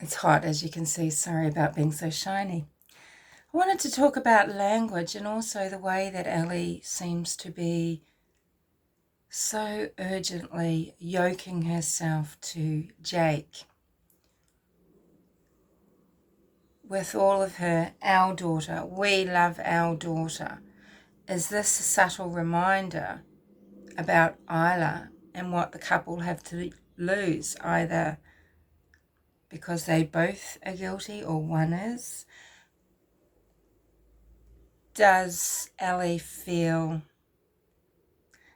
It's hot, as you can see. Sorry about being so shiny. I wanted to talk about language and also the way that Ellie seems to be so urgently yoking herself to Jake with all of her, our daughter, we love our daughter. Is this a subtle reminder about Isla and what the couple have to lose, either because they both are guilty or one is? Does Ellie feel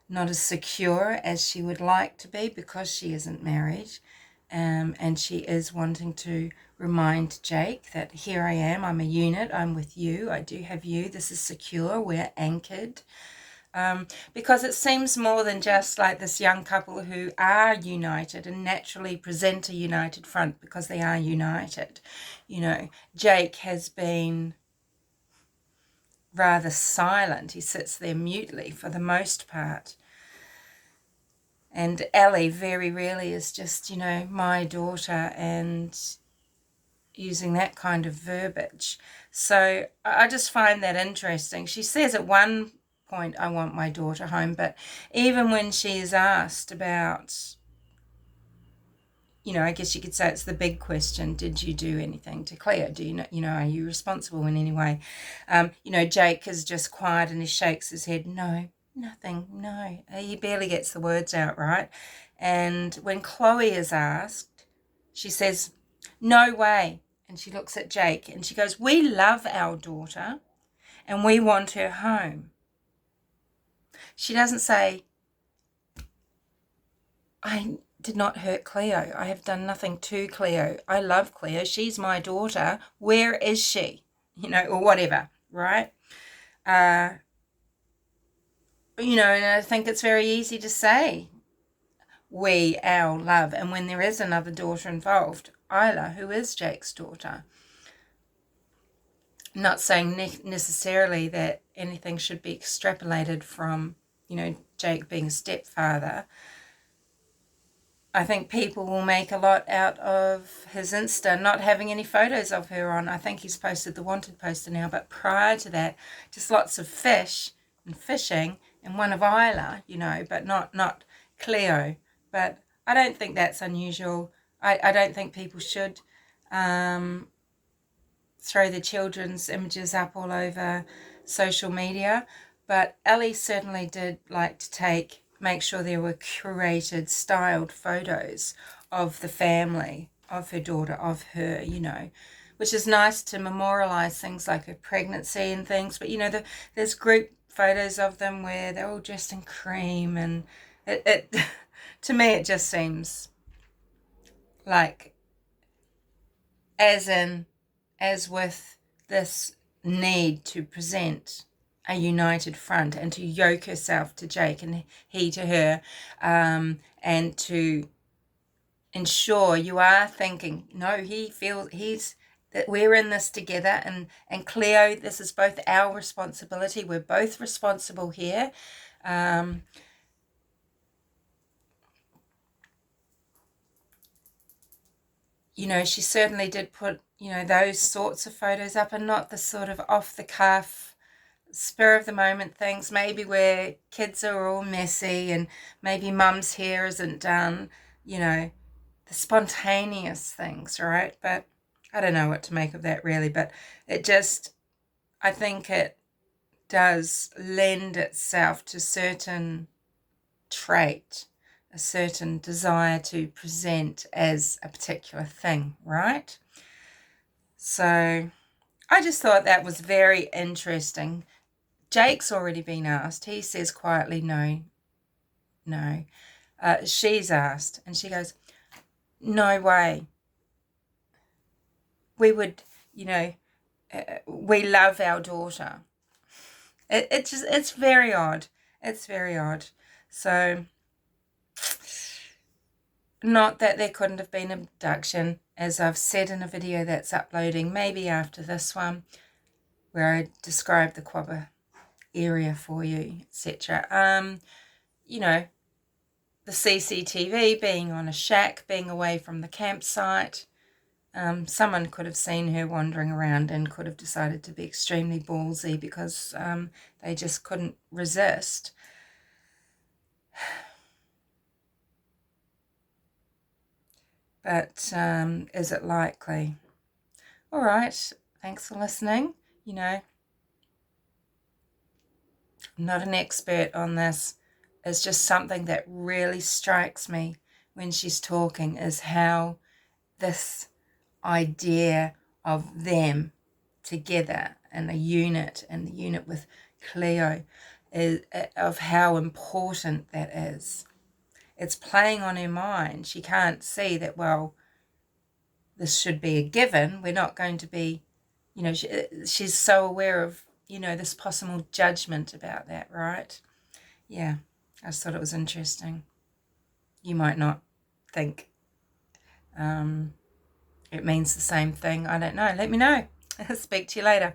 not as secure as she would like to be because she isn't married, and she is wanting to remind Jake that here I am, I'm a unit, I'm with you, I do have you, this is secure, we're anchored. Because it seems more than just like this young couple who are united and naturally present a united front because they are united. You know, Jake has been rather silent. He sits there mutely for the most part. And Ellie very rarely is just, my daughter, and using that kind of verbiage. So I just find that interesting. She says at one point, I want my daughter home, but even when she is asked about, I guess you could say it's the big question, did you do anything to Cleo? Do are you responsible in any way? Jake is just quiet and he shakes his head, no, nothing, no. He barely gets the words out right. And when Chloe is asked, she says, no way. And she looks at Jake and she goes, we love our daughter and we want her home. She doesn't say, I did not hurt Cleo. I have done nothing to Cleo. I love Cleo. She's my daughter. Where is she? Or whatever, right? And I think it's very easy to say we, our, love. And when there is another daughter involved, Isla, who is Jake's daughter. Not saying necessarily that anything should be extrapolated from, Jake being a stepfather. I think people will make a lot out of his Insta not having any photos of her on. I think he's posted the wanted poster now, but prior to that, just lots of fish and fishing and one of Isla, but not Cleo. But I don't think that's unusual. I don't think people should throw their children's images up all over social media. But Ellie certainly did like to make sure there were curated, styled photos of the family, of her daughter, of her, which is nice to memorialize things like her pregnancy and things. But, there's group photos of them where they're all dressed in cream, and it to me, it just seems like, as with this need to present a united front and to yoke herself to Jake and he to her, and to ensure you are thinking, no, he feels that we're in this together, and Cleo, this is both our responsibility. We're both responsible here. She certainly did put, those sorts of photos up, and not the sort of off the cuff, spur of the moment things, maybe where kids are all messy and maybe mum's hair isn't done, the spontaneous things, right? But I don't know what to make of that really, but I think it does lend itself to certain trait, a certain desire to present as a particular thing, right? So I just thought that was very interesting. Jake's already been asked. He says quietly, no, no. She's asked, and she goes, no way. We would, we love our daughter. It's very odd. It's very odd. So, not that there couldn't have been abduction, as I've said in a video that's uploading, maybe after this one, where I describe the Quabba area for you, etc. The CCTV being on a shack, being away from the campsite, Someone could have seen her wandering around and could have decided to be extremely ballsy because they just couldn't resist. But is it likely? All right, thanks for listening. You know, I'm not an expert on this. It's just something that really strikes me when she's talking, is how this idea of them together and the unit with Cleo, is of how important that is. It's playing on her mind. She can't see that, well, this should be a given. We're not going to be, she's so aware of, this possible judgment about that, right? Yeah, I just thought it was interesting. You might not think it means the same thing. I don't know. Let me know. Speak to you later.